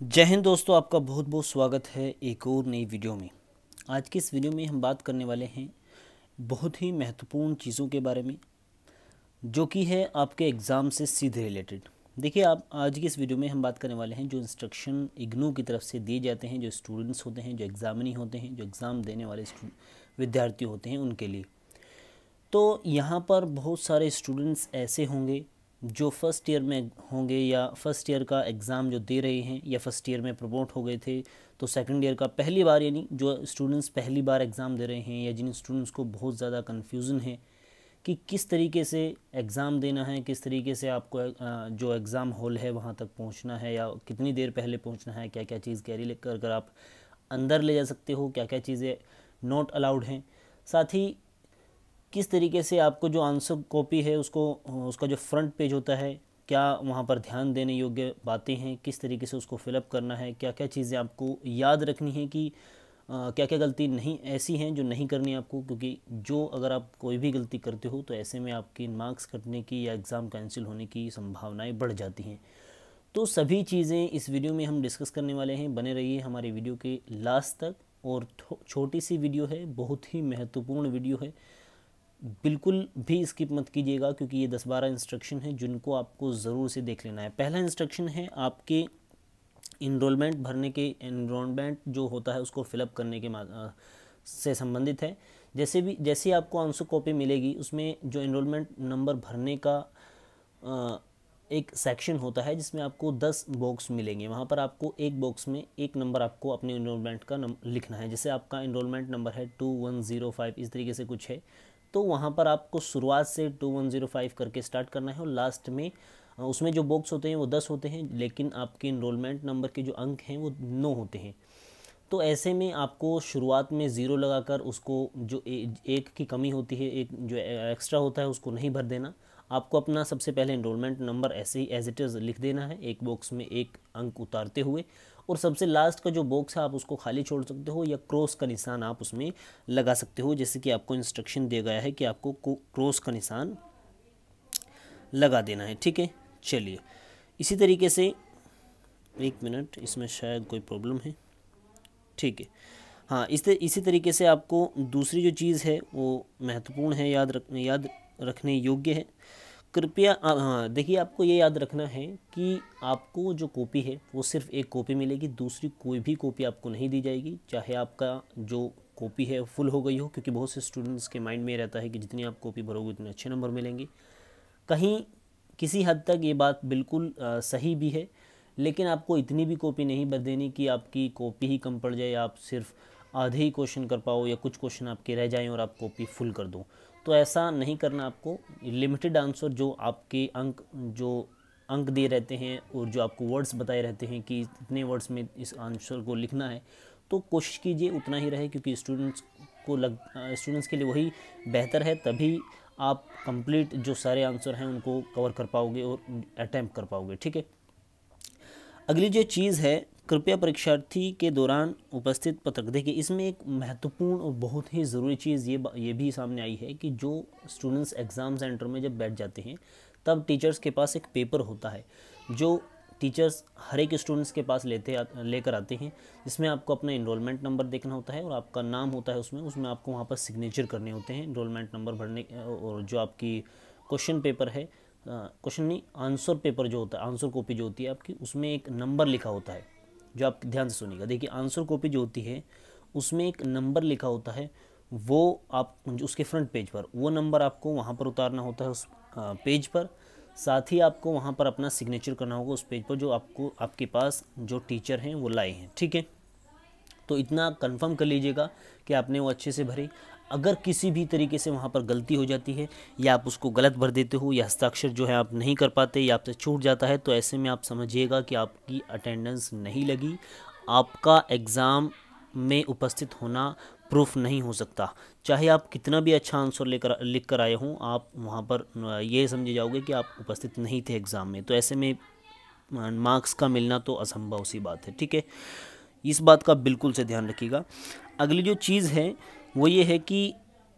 जय हिंद दोस्तों, आपका बहुत बहुत स्वागत है एक और नई वीडियो में। आज की इस वीडियो में हम बात करने वाले हैं बहुत ही महत्वपूर्ण चीज़ों के बारे में, जो कि है आपके एग्ज़ाम से सीधे रिलेटेड। देखिए, आप आज की इस वीडियो में हम बात करने वाले हैं जो इंस्ट्रक्शन इग्नू की तरफ से दिए जाते हैं, जो स्टूडेंट्स होते हैं, जो एग्ज़ामिनी होते हैं, जो एग्ज़ाम देने वाले विद्यार्थी होते हैं, उनके लिए। तो यहाँ पर बहुत सारे स्टूडेंट्स ऐसे होंगे जो फर्स्ट ईयर में होंगे या फर्स्ट ईयर का एग्ज़ाम जो दे रहे हैं या फर्स्ट ईयर में प्रमोट हो गए थे तो सेकंड ईयर का पहली बार, यानी जो स्टूडेंट्स पहली बार एग्ज़ाम दे रहे हैं या जिन स्टूडेंट्स को बहुत ज़्यादा कन्फ्यूज़न है कि किस तरीके से एग्ज़ाम देना है, किस तरीके से आपको जो एग्ज़ाम हॉल है वहाँ तक पहुँचना है या कितनी देर पहले पहुँचना है, क्या क्या चीज़ कैरी कर आप अंदर ले जा सकते हो, क्या क्या चीज़ें नॉट अलाउड हैं, साथ ही किस तरीके से आपको जो आंसर कॉपी है उसका जो फ्रंट पेज होता है, क्या वहाँ पर ध्यान देने योग्य बातें हैं, किस तरीके से उसको फिलअप करना है, क्या क्या चीज़ें आपको याद रखनी है कि क्या क्या गलती नहीं ऐसी हैं जो नहीं करनी आपको, क्योंकि जो अगर आप कोई भी गलती करते हो तो ऐसे में आपकी मार्क्स कटने की या एग्ज़ाम कैंसिल होने की संभावनाएं बढ़ जाती हैं। तो सभी चीज़ें इस वीडियो में हम डिस्कस करने वाले हैं। बने रहिए हमारे वीडियो के लास्ट तक। और छोटी सी वीडियो है, बहुत ही महत्वपूर्ण वीडियो है, बिल्कुल भी स्किप मत कीजिएगा, क्योंकि ये 10-12 इंस्ट्रक्शन है जिनको आपको ज़रूर से देख लेना है। पहला इंस्ट्रक्शन है आपके इनरोलमेंट भरने के, इनरोलमेंट जो होता है उसको फिलअप करने के से संबंधित है। जैसे आपको आंसर कॉपी मिलेगी उसमें जो इनरोलमेंट नंबर भरने का एक सेक्शन होता है जिसमें आपको 10 बॉक्स मिलेंगे। वहाँ पर आपको एक बॉक्स में एक नंबर आपको अपने इनरोलमेंट का लिखना है। जैसे आपका इनरोलमेंट नंबर है 2105, इस तरीके से कुछ है, तो वहाँ पर आपको शुरुआत से 2105 करके स्टार्ट करना है और लास्ट में उसमें जो बॉक्स होते हैं वो 10 होते हैं, लेकिन आपके इनरोलमेंट नंबर के जो अंक हैं वो 9 होते हैं। तो ऐसे में आपको शुरुआत में ज़ीरो लगाकर उसको जो एक की कमी होती है, एक जो एक्स्ट्रा होता है उसको नहीं भर देना। आपको अपना सबसे पहले इनरोलमेंट नंबर ऐसे ही एज इट इज़ लिख देना है, एक बॉक्स में एक अंक उतारते हुए, और सबसे लास्ट का जो बॉक्स है आप उसको खाली छोड़ सकते हो या क्रॉस का निशान आप उसमें लगा सकते हो, जैसे कि आपको इंस्ट्रक्शन दिया गया है कि आपको क्रॉस का निशान लगा देना है। ठीक है, चलिए इसी तरीके से, एक मिनट, इसमें शायद कोई प्रॉब्लम है। ठीक है, हाँ, इसी तरीके से आपको दूसरी जो चीज़ है वो महत्वपूर्ण है, याद रखने योग्य है। कृपया हाँ, देखिए, आपको ये याद रखना है कि आपको जो कॉपी है वो सिर्फ एक कॉपी मिलेगी, दूसरी कोई भी कॉपी आपको नहीं दी जाएगी, चाहे आपका जो कॉपी है फुल हो गई हो, क्योंकि बहुत से स्टूडेंट्स के माइंड में रहता है कि जितनी आप कॉपी भरोगे उतने अच्छे नंबर मिलेंगे। कहीं किसी हद तक ये बात बिल्कुल सही भी है, लेकिन आपको इतनी भी कॉपी नहीं भर देनी कि आपकी कॉपी ही कम पड़ जाए, आप सिर्फ आधे ही क्वेश्चन कर पाओ या कुछ क्वेश्चन आपके रह जाएं और आप कॉपी फुल कर दो। तो ऐसा नहीं करना। आपको लिमिटेड आंसर, जो आपके अंक दिए रहते हैं और जो आपको वर्ड्स बताए रहते हैं कि इतने वर्ड्स में इस आंसर को लिखना है, तो कोशिश कीजिए उतना ही रहे, क्योंकि स्टूडेंट्स के लिए वही बेहतर है। तभी आप कंप्लीट जो सारे आंसर हैं उनको कवर कर पाओगे और अटैम्प्ट कर पाओगे। ठीक है, अगली जो चीज़ है, कृपया परीक्षार्थी के दौरान उपस्थित पत्रक। देखिए, इसमें एक महत्वपूर्ण और बहुत ही ज़रूरी चीज़ ये भी सामने आई है कि जो स्टूडेंट्स एग्ज़ाम सेंटर में जब बैठ जाते हैं तब टीचर्स के पास एक पेपर होता है जो टीचर्स हर एक स्टूडेंट्स के पास लेकर आते हैं, जिसमें आपको अपना इनरोलमेंट नंबर देखना होता है और आपका नाम होता है उसमें आपको वहाँ पर सिग्नेचर करने होते हैं इनरोलमेंट नंबर भरने, और जो आपकी क्वेश्चन पेपर है, क्वेश्चन नहीं, आंसर पेपर जो होता है, आंसर कॉपी जो होती है आपकी, उसमें एक नंबर लिखा होता है। जो आप ध्यान से सुनिएगा, देखिए, आंसर कॉपी जो होती है उसमें एक नंबर लिखा होता है, वो आप उसके फ्रंट पेज पर वो नंबर आपको वहाँ पर उतारना होता है उस पेज पर। साथ ही आपको वहाँ पर अपना सिग्नेचर करना होगा उस पेज पर जो आपके पास जो टीचर हैं वो लाए हैं। ठीक है, तो इतना कंफर्म कर लीजिएगा कि आपने वो अच्छे से भरी। अगर किसी भी तरीके से वहाँ पर गलती हो जाती है या आप उसको गलत भर देते हो या हस्ताक्षर जो है आप नहीं कर पाते या आपसे छूट जाता है, तो ऐसे में आप समझिएगा कि आपकी अटेंडेंस नहीं लगी, आपका एग्ज़ाम में उपस्थित होना प्रूफ नहीं हो सकता। चाहे आप कितना भी अच्छा आंसर लिख कर आए हों, आप वहाँ पर ये समझे जाओगे कि आप उपस्थित नहीं थे एग्ज़ाम में, तो ऐसे में मार्क्स का मिलना तो असंभव सी बात है। ठीक है, इस बात का बिल्कुल से ध्यान रखिएगा। अगली जो चीज़ है वो ये है कि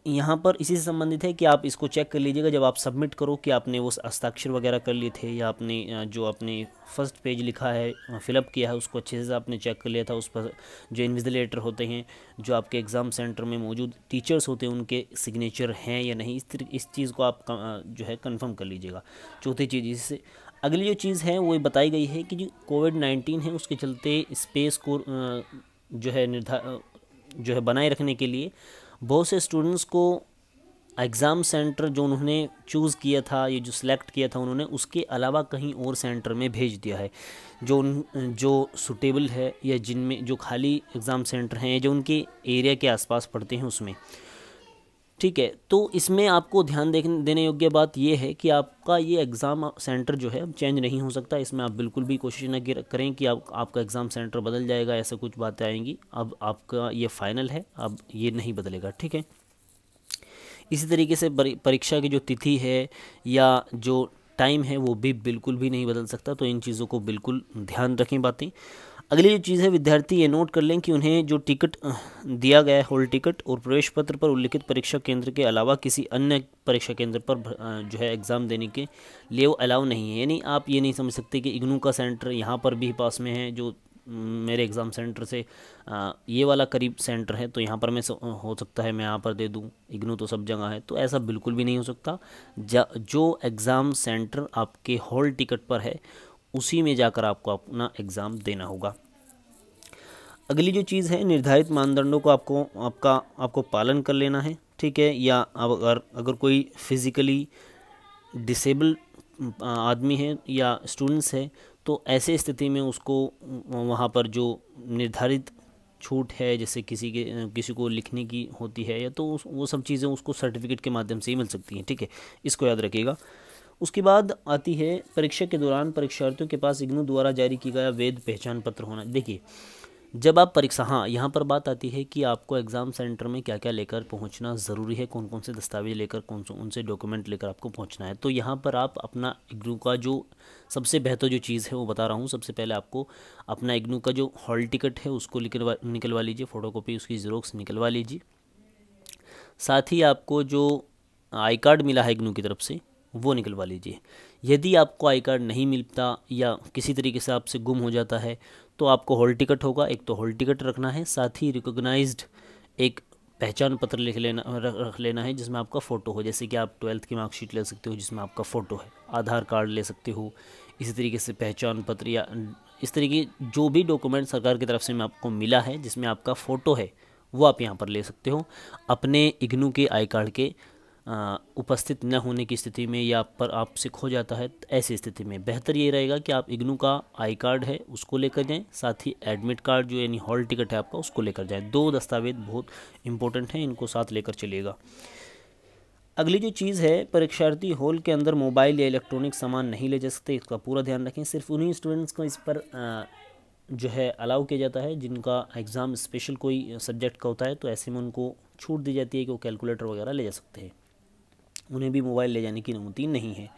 यहाँ पर इसी से संबंधित है कि आप इसको चेक कर लीजिएगा जब आप सबमिट करो कि आपने वो हस्ताक्षर वगैरह कर लिए थे, या आपने जो आपने फर्स्ट पेज लिखा है फिलअप किया है उसको अच्छे से आपने चेक कर लिया था। उस पर जो इन्विजिलेटर होते हैं, जो आपके एग्ज़ाम सेंटर में मौजूद टीचर्स होते हैं, उनके सिग्नेचर हैं या नहीं, इस चीज़ को आप जो है कन्फर्म कर लीजिएगा। चौथी चीज़ इससे अगली जो चीज़ है वो बताई गई है कि जो कोविड-19 है उसके चलते स्पेस को जो है बनाए रखने के लिए बहुत से स्टूडेंट्स को एग्ज़ाम सेंटर जो उन्होंने चूज़ किया था, ये जो सिलेक्ट किया था उन्होंने, उसके अलावा कहीं और सेंटर में भेज दिया है जो सूटेबल है, या जिनमें जो खाली एग्ज़ाम सेंटर हैं जो उनके एरिया के आसपास पड़ते हैं उसमें। ठीक है, तो इसमें आपको ध्यान देने योग्य बात यह है कि आपका ये एग्ज़ाम सेंटर जो है चेंज नहीं हो सकता। इसमें आप बिल्कुल भी कोशिश न करें कि आपका एग्ज़ाम सेंटर बदल जाएगा, ऐसा कुछ बातें आएंगी। अब आपका ये फाइनल है, अब ये नहीं बदलेगा। ठीक है, इसी तरीके से परीक्षा की जो तिथि है या जो टाइम है वो भी बिल्कुल भी नहीं बदल सकता। तो इन चीज़ों को बिल्कुल ध्यान रखें बातें। अगली जो चीज़ है, विद्यार्थी ये नोट कर लें कि उन्हें जो टिकट दिया गया है, हॉल टिकट और प्रवेश पत्र पर उल्लिखित परीक्षा केंद्र के अलावा किसी अन्य परीक्षा केंद्र पर जो है एग्ज़ाम देने के लिए वो अलाउ नहीं है। यानी आप ये नहीं समझ सकते कि इग्नू का सेंटर यहाँ पर भी पास में है, जो मेरे एग्ज़ाम सेंटर से ये वाला करीब सेंटर है तो यहाँ पर मैं हो सकता है मैं यहाँ पर दे दूँ, इग्नू तो सब जगह है। तो ऐसा बिल्कुल भी नहीं हो सकता। जो एग्ज़ाम सेंटर आपके हॉल टिकट पर है उसी में जाकर आपको अपना एग्ज़ाम देना होगा। अगली जो चीज़ है, निर्धारित मानदंडों को आपको पालन कर लेना है। ठीक है, या अगर कोई फिज़िकली डिसेबल आदमी है या स्टूडेंट्स है तो ऐसे स्थिति में उसको वहाँ पर जो निर्धारित छूट है, जैसे किसी को लिखने की होती है या तो वो सब चीज़ें उसको सर्टिफिकेट के माध्यम से ही मिल सकती हैं। ठीक है, इसको याद रखिएगा। उसके बाद आती है परीक्षा के दौरान परीक्षार्थियों के पास इग्नू द्वारा जारी किया गया वैध पहचान पत्र होना। देखिए, जब आप हाँ, यहाँ पर बात आती है कि आपको एग्ज़ाम सेंटर में क्या क्या लेकर पहुँचना ज़रूरी है, कौन कौन से दस्तावेज लेकर, कौन से डॉक्यूमेंट लेकर आपको पहुँचना है। तो यहाँ पर आप अपना इग्नू का जो सबसे बेहतर जो चीज़ है वो बता रहा हूँ। सबसे पहले आपको अपना इग्नू का जो हॉल टिकट है उसको निकलवा लीजिए, फ़ोटोकॉपी उसकी ज़ेरॉक्स निकलवा लीजिए। साथ ही आपको जो आई कार्ड मिला है इग्नू की तरफ से वो निकलवा लीजिए। यदि आपको आई कार्ड नहीं मिलता या किसी तरीके से आपसे गुम हो जाता है तो आपको हॉल टिकट होगा, एक तो हॉल टिकट रखना है, साथ ही रिकॉग्नाइज्ड एक पहचान पत्र रख लेना है जिसमें आपका फ़ोटो हो। जैसे कि आप 12th की मार्कशीट ले सकते हो जिसमें आपका फ़ोटो है, आधार कार्ड ले सकते हो, इसी तरीके से पहचान पत्र या इस तरीके जो भी डॉक्यूमेंट सरकार की तरफ से आपको मिला है जिसमें आपका फ़ोटो है वो आप यहाँ पर ले सकते हो। अपने इग्नू के आई कार्ड के उपस्थित न होने की स्थिति में या पर आपसे खो जाता है, ऐसी स्थिति में बेहतर ये रहेगा कि आप इग्नू का आई कार्ड है उसको लेकर जाएं, साथ ही एडमिट कार्ड जो यानी हॉल टिकट है आपका उसको लेकर जाएं। 2 दस्तावेज बहुत इंपॉर्टेंट हैं, इनको साथ लेकर चलिएगा। अगली जो चीज़ है, परीक्षार्थी हॉल के अंदर मोबाइल या इलेक्ट्रॉनिक सामान नहीं ले जा सकते, इसका पूरा ध्यान रखें। सिर्फ उन्हीं स्टूडेंट्स को इस पर जो है अलाउ किया जाता है जिनका एग्ज़ाम स्पेशल कोई सब्जेक्ट का होता है, तो ऐसे में उनको छूट दी जाती है कि वो कैलकुलेटर वगैरह ले जा सकते हैं, उन्हें भी मोबाइल ले जाने की अनुमति नहीं है।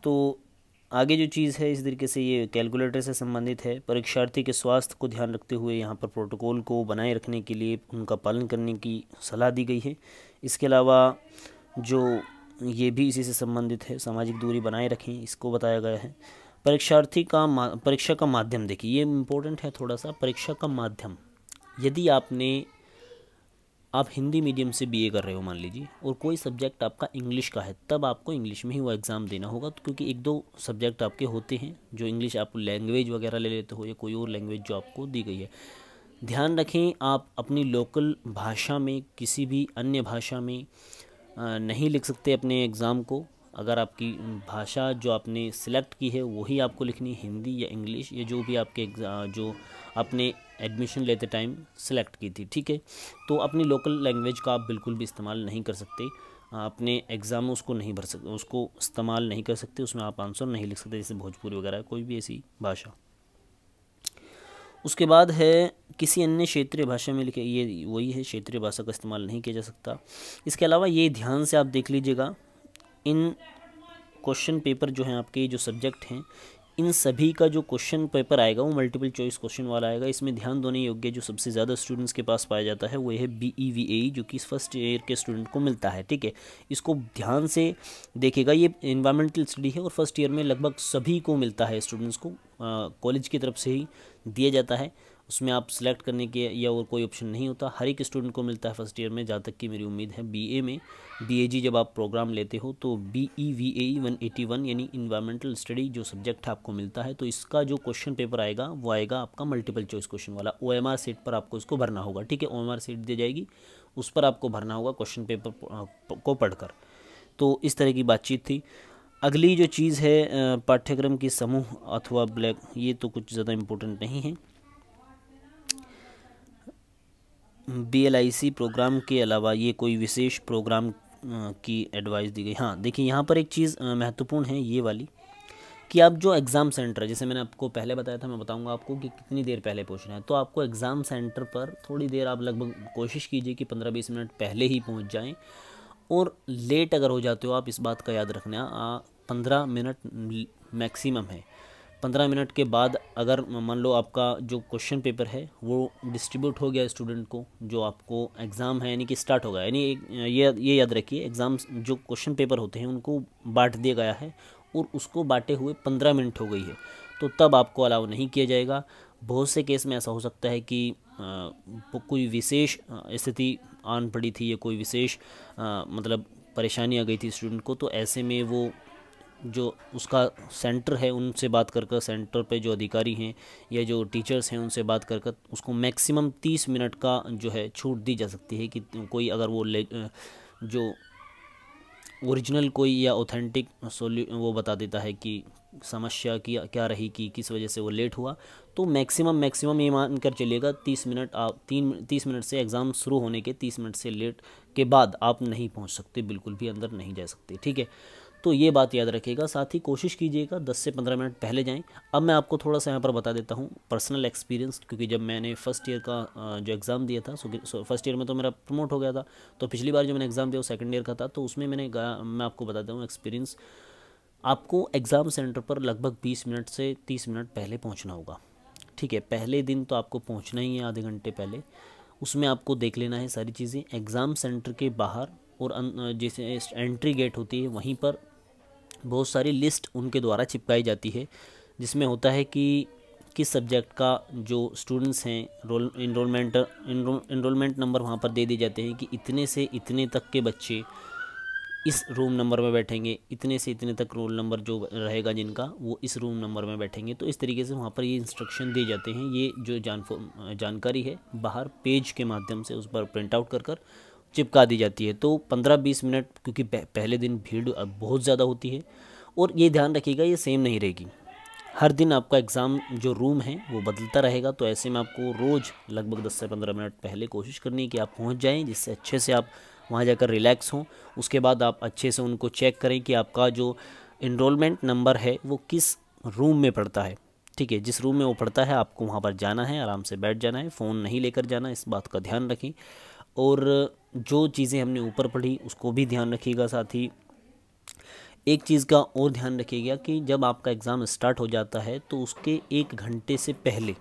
तो आगे जो चीज़ है इस तरीके से ये कैलकुलेटर से संबंधित है। परीक्षार्थी के स्वास्थ्य को ध्यान रखते हुए यहाँ पर प्रोटोकॉल को बनाए रखने के लिए उनका पालन करने की सलाह दी गई है। इसके अलावा जो ये भी इसी से संबंधित है, सामाजिक दूरी बनाए रखें, इसको बताया गया है। परीक्षा का माध्यम, देखिए ये इम्पोर्टेंट है थोड़ा सा। परीक्षा का माध्यम, यदि आप हिंदी मीडियम से बीए कर रहे हो मान लीजिए और कोई सब्जेक्ट आपका इंग्लिश का है, तब आपको इंग्लिश में ही वो एग्ज़ाम देना होगा। तो क्योंकि 1-2 सब्जेक्ट आपके होते हैं जो इंग्लिश, आप लैंग्वेज वगैरह ले लेते हो या कोई और लैंग्वेज जो आपको दी गई है। ध्यान रखें आप अपनी लोकल भाषा में, किसी भी अन्य भाषा में नहीं लिख सकते अपने एग्ज़ाम को। अगर आपकी भाषा जो आपने सिलेक्ट की है वही आपको लिखनी, हिंदी या इंग्लिश, या जो भी आपके जो आपने एडमिशन लेते टाइम सिलेक्ट की थी। ठीक है, तो अपनी लोकल लैंग्वेज का आप बिल्कुल भी इस्तेमाल नहीं कर सकते, अपने एग्ज़ाम में उसको नहीं भर सकते, उसको इस्तेमाल नहीं कर सकते, उसमें आप आंसर नहीं लिख सकते, जैसे भोजपुरी वगैरह कोई भी ऐसी भाषा। उसके बाद है किसी अन्य क्षेत्रीय भाषा में लिखे, ये वही है, क्षेत्रीय भाषा का इस्तेमाल नहीं किया जा सकता। इसके अलावा ये ध्यान से आप देख लीजिएगा, इन क्वेश्चन पेपर जो हैं आपके जो सब्जेक्ट हैं इन सभी का जो क्वेश्चन पेपर आएगा वो मल्टीपल चॉइस क्वेश्चन वाला आएगा। इसमें ध्यान देने योग्य जो सबसे ज़्यादा स्टूडेंट्स के पास पाया जाता है वो है BEVAE, जो कि फर्स्ट ईयर के स्टूडेंट को मिलता है। ठीक है, इसको ध्यान से देखिएगा, ये इन्वायरमेंटल स्टडी है और फर्स्ट ईयर में लगभग सभी को मिलता है, स्टूडेंट्स को कॉलेज की तरफ से ही दिया जाता है। उसमें आप सिलेक्ट करने के या और कोई ऑप्शन नहीं होता, हर एक स्टूडेंट को मिलता है फर्स्ट ईयर में, जहाँ तक कि मेरी उम्मीद है। BA में BAG जब आप प्रोग्राम लेते हो तो BEVAE 181 यानी इन्वायरमेंटल स्टडी जो सब्जेक्ट है आपको मिलता है। तो इसका जो क्वेश्चन पेपर आएगा वो आएगा आपका मल्टीपल चॉइस क्वेश्चन वाला। OMR सीट पर आपको इसको भरना होगा। ठीक है, OMR सीट दी जाएगी, उस पर आपको भरना होगा क्वेश्चन पेपर को पढ़कर। तो इस तरह की बातचीत थी। अगली जो चीज़ है पाठ्यक्रम की समूह अथवा ब्लैक, ये तो कुछ ज़्यादा इम्पोर्टेंट नहीं है। BLIC प्रोग्राम के अलावा ये कोई विशेष प्रोग्राम की एडवाइस दी गई। हाँ देखिए, यहाँ पर एक चीज़ महत्वपूर्ण है ये वाली, कि आप जो एग्ज़ाम सेंटर, जैसे मैंने आपको पहले बताया था, मैं बताऊंगा आपको कि कितनी देर पहले पहुँचना है। तो आपको एग्ज़ाम सेंटर पर थोड़ी देर, आप लगभग कोशिश कीजिए कि 15-20 मिनट पहले ही पहुँच जाएँ। और लेट अगर हो जाते हो आप, इस बात का याद रखना, 15 मिनट मैक्सिमम है। 15 मिनट के बाद अगर मान लो आपका जो क्वेश्चन पेपर है वो डिस्ट्रीब्यूट हो गया स्टूडेंट को, जो आपको एग्ज़ाम है यानी कि स्टार्ट होगा, यानी ये याद रखिए, एग्ज़ाम जो क्वेश्चन पेपर होते हैं उनको बांट दिया गया है और उसको बांटे हुए 15 मिनट हो गई है, तो तब आपको अलाउ नहीं किया जाएगा। बहुत से केस में ऐसा हो सकता है कि कोई विशेष स्थिति आन पड़ी थी या कोई विशेष मतलब परेशानी आ गई थी स्टूडेंट को, तो ऐसे में वो जो उसका सेंटर है उनसे बात कर सेंटर पे जो अधिकारी हैं या जो टीचर्स हैं उनसे बात कर उसको मैक्सिमम 30 मिनट का जो है छूट दी जा सकती है। कि कोई अगर वो जो ओरिजिनल कोई या ऑथेंटिक वो बता देता है कि समस्या की क्या रही, कि किस वजह से वो लेट हुआ, तो मैक्सिमम ये मान कर चलिएगा 30 मिनट, आप 30 मिनट से एग्ज़ाम शुरू होने के 30 मिनट से लेट के बाद आप नहीं पहुंच सकते, बिल्कुल भी अंदर नहीं जा सकते। ठीक है, तो ये बात याद रखिएगा। साथ ही कोशिश कीजिएगा 10 से 15 मिनट पहले जाएं। अब मैं आपको थोड़ा सा यहाँ पर बता देता हूँ पर्सनल एक्सपीरियंस, क्योंकि जब मैंने फर्स्ट ईयर का जो एग्ज़ाम दिया था, फर्स्ट ईयर में तो मेरा प्रमोट हो गया था, तो पिछली बार जो मैंने एग्ज़ाम दिया वो सेकंड ईयर का था, तो उसमें मैं आपको बताता हूँ एक्सपीरियंस। आपको एग्ज़ाम सेंटर पर लगभग 20 मिनट से 30 मिनट पहले पहुँचना होगा। ठीक है, पहले दिन तो आपको पहुँचना ही है आधे घंटे पहले। उसमें आपको देख लेना है सारी चीज़ें एग्ज़ाम सेंटर के बाहर, और जैसे एंट्री गेट होती है वहीं पर बहुत सारी लिस्ट उनके द्वारा चिपकाई जाती है, जिसमें होता है कि किस सब्जेक्ट का जो स्टूडेंट्स हैं इनरोलमेंट नंबर वहाँ पर दे दिए जाते हैं कि इतने से इतने तक के बच्चे इस रूम नंबर में बैठेंगे, इतने से इतने तक रोल नंबर जो रहेगा जिनका वो इस रूम नंबर में बैठेंगे। तो इस तरीके से वहाँ पर ये इंस्ट्रक्शन दिए जाते हैं। ये जो जानकारी है बाहर पेज के माध्यम से उस पर प्रिंट आउट कर चिपका दी जाती है। तो 15-20 मिनट, क्योंकि पहले दिन भीड़ बहुत ज़्यादा होती है, और ये ध्यान रखिएगा ये सेम नहीं रहेगी, हर दिन आपका एग्ज़ाम जो रूम है वो बदलता रहेगा। तो ऐसे में आपको रोज़ लगभग 10 से 15 मिनट पहले कोशिश करनी है कि आप पहुंच जाएं, जिससे अच्छे से आप वहां जाकर रिलैक्स हों। उसके बाद आप अच्छे से उनको चेक करें कि आपका जो इनरोलमेंट नंबर है वो किस रूम में पड़ता है। ठीक है, जिस रूम में वो पड़ता है आपको वहाँ पर जाना है, आराम से बैठ जाना है, फ़ोन नहीं लेकर जाना, इस बात का ध्यान रखें। और जो चीज़ें हमने ऊपर पढ़ी उसको भी ध्यान रखिएगा। साथ ही एक चीज़ का और ध्यान रखिएगा कि जब आपका एग्ज़ाम स्टार्ट हो जाता है तो उसके 1 घंटे से पहले,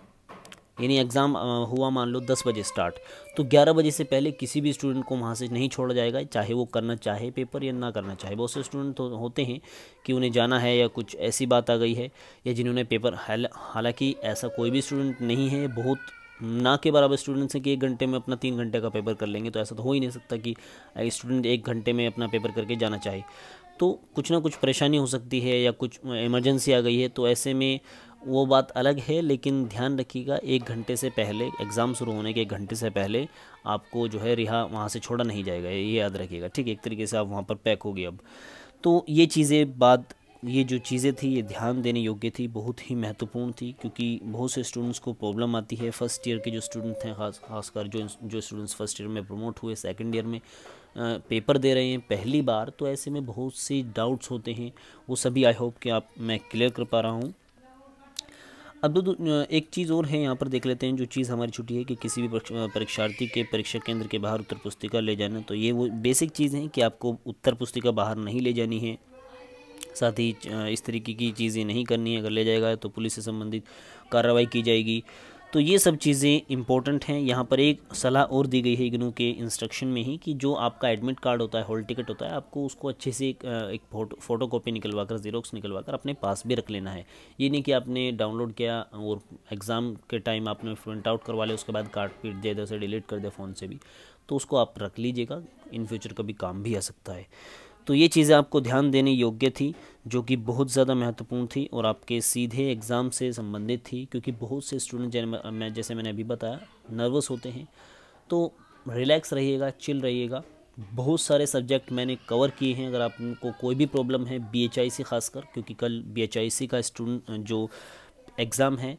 यानी एग्ज़ाम हुआ मान लो 10 बजे स्टार्ट, तो 11 बजे से पहले किसी भी स्टूडेंट को वहाँ से नहीं छोड़ा जाएगा, चाहे वो करना चाहे पेपर या ना करना चाहे। बहुत से स्टूडेंट तो होते हैं कि उन्हें जाना है या कुछ ऐसी बात आ गई है, या जिन्होंने पेपर, हालांकि ऐसा कोई भी स्टूडेंट नहीं है, बहुत ना के बराबर स्टूडेंट्स हैं कि 1 घंटे में अपना 3 घंटे का पेपर कर लेंगे। तो ऐसा तो हो ही नहीं सकता कि स्टूडेंट 1 घंटे में अपना पेपर करके जाना चाहे, तो कुछ ना कुछ परेशानी हो सकती है या कुछ इमरजेंसी आ गई है, तो ऐसे में वो बात अलग है। लेकिन ध्यान रखिएगा 1 घंटे से पहले, एग्ज़ाम शुरू होने के 1 घंटे से पहले आपको जो है वहाँ से छोड़ा नहीं जाएगा, ये याद रखिएगा। ठीक है, एक तरीके से आप वहाँ पर पैक हो गए अब। तो ये चीज़ें ये जो चीज़ें थी ये ध्यान देने योग्य थी, बहुत ही महत्वपूर्ण थी, क्योंकि बहुत से स्टूडेंट्स को प्रॉब्लम आती है। फर्स्ट ईयर के जो स्टूडेंट हैं, खासकर जो स्टूडेंट्स फर्स्ट ईयर में प्रमोट हुए, सेकंड ईयर में पेपर दे रहे हैं पहली बार, तो ऐसे में बहुत सी डाउट्स होते हैं, वो सभी आई होप कि मैं क्लियर कर पा रहा हूँ। अब एक चीज़ और है, यहाँ पर देख लेते हैं। जो चीज़ हमारी छुट्टी है कि किसी भी परीक्षार्थी के परीक्षा केंद्र के बाहर उत्तर पुस्तिका ले जाना, तो ये वो बेसिक चीज़ है कि आपको उत्तर पुस्तिका बाहर नहीं ले जानी है। साथ ही इस तरीके की चीज़ें नहीं करनी है, अगर ले जाएगा तो पुलिस से संबंधित कार्रवाई की जाएगी। तो ये सब चीज़ें इंपॉर्टेंट हैं। यहाँ पर एक सलाह और दी गई है इग्नू के इंस्ट्रक्शन में ही कि जो आपका एडमिट कार्ड होता है, हॉल टिकट होता है, आपको उसको अच्छे से एक फ़ोटो कॉपी निकलवा कर, ज़ीरोक्स निकलवा कर अपने पास भी रख लेना है। ये नहीं कि आपने डाउनलोड किया और एग्ज़ाम के टाइम आपने प्रिंट आउट करवा लिया, उसके बाद काट पीट दिया, इधर से डिलीट कर दिया फ़ोन से भी, तो उसको आप रख लीजिएगा, इन फ्यूचर कभी काम भी आ सकता है। तो ये चीज़ें आपको ध्यान देने योग्य थी, जो कि बहुत ज़्यादा महत्वपूर्ण थी और आपके सीधे एग्ज़ाम से संबंधित थी, क्योंकि बहुत से स्टूडेंट जैसे मैंने अभी बताया नर्वस होते हैं। तो रिलैक्स रहिएगा, चिल रहिएगा। बहुत सारे सब्जेक्ट मैंने कवर किए हैं। अगर आपको कोई भी प्रॉब्लम है BHIC खासकर, क्योंकि कल BHIC का स्टूडेंट जो एग्ज़ाम है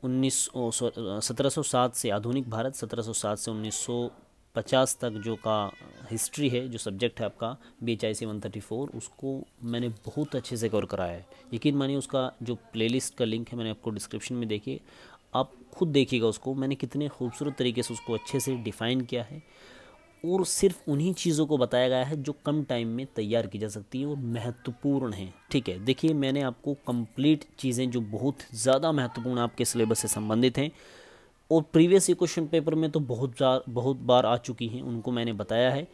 1707 से, आधुनिक भारत 1707 से 1950 तक जो का हिस्ट्री है, जो सब्जेक्ट है आपका BHIC 134, उसको मैंने बहुत अच्छे से कवर कराया है। यकीन मानिए, उसका जो प्लेलिस्ट का लिंक है मैंने आपको डिस्क्रिप्शन में, देखिए आप खुद देखिएगा उसको, मैंने कितने खूबसूरत तरीके से उसको अच्छे से डिफ़ाइन किया है और सिर्फ उन्हीं चीज़ों को बताया गया है जो कम टाइम में तैयार की जा सकती है और महत्वपूर्ण है। ठीक है, देखिए मैंने आपको कंप्लीट चीज़ें जो बहुत ज़्यादा महत्वपूर्ण आपके सिलेबस से संबंधित हैं और प्रीवियस क्वेश्चन पेपर में तो बहुत बार आ चुकी हैं, उनको मैंने बताया है।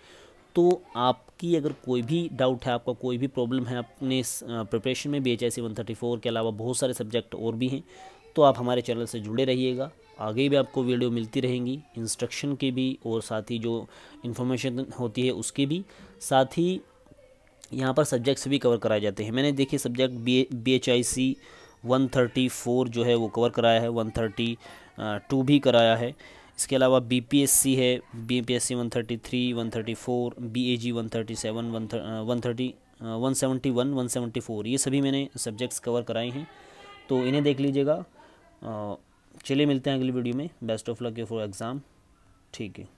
तो आपकी अगर कोई भी डाउट है, आपका कोई भी प्रॉब्लम है अपने प्रिपरेशन में BHIC 134 के अलावा बहुत सारे सब्जेक्ट और भी हैं, तो आप हमारे चैनल से जुड़े रहिएगा। आगे भी आपको वीडियो मिलती रहेंगी, इंस्ट्रक्शन की भी और साथ ही जो इन्फॉर्मेशन होती है उसकी भी, साथ ही यहाँ पर सब्जेक्ट्स भी कवर कराए जाते हैं। मैंने देखिए सब्जेक्ट BHIC 134 जो है वो कवर कराया है, 132 भी कराया है। इसके अलावा BPSC है, BPSC 133, 134, BAG 137, 171, 174, ये सभी मैंने सब्जेक्ट्स कवर कराए हैं, तो इन्हें देख लीजिएगा। चलिए मिलते हैं अगली वीडियो में। Best of luck for exam. ठीक है।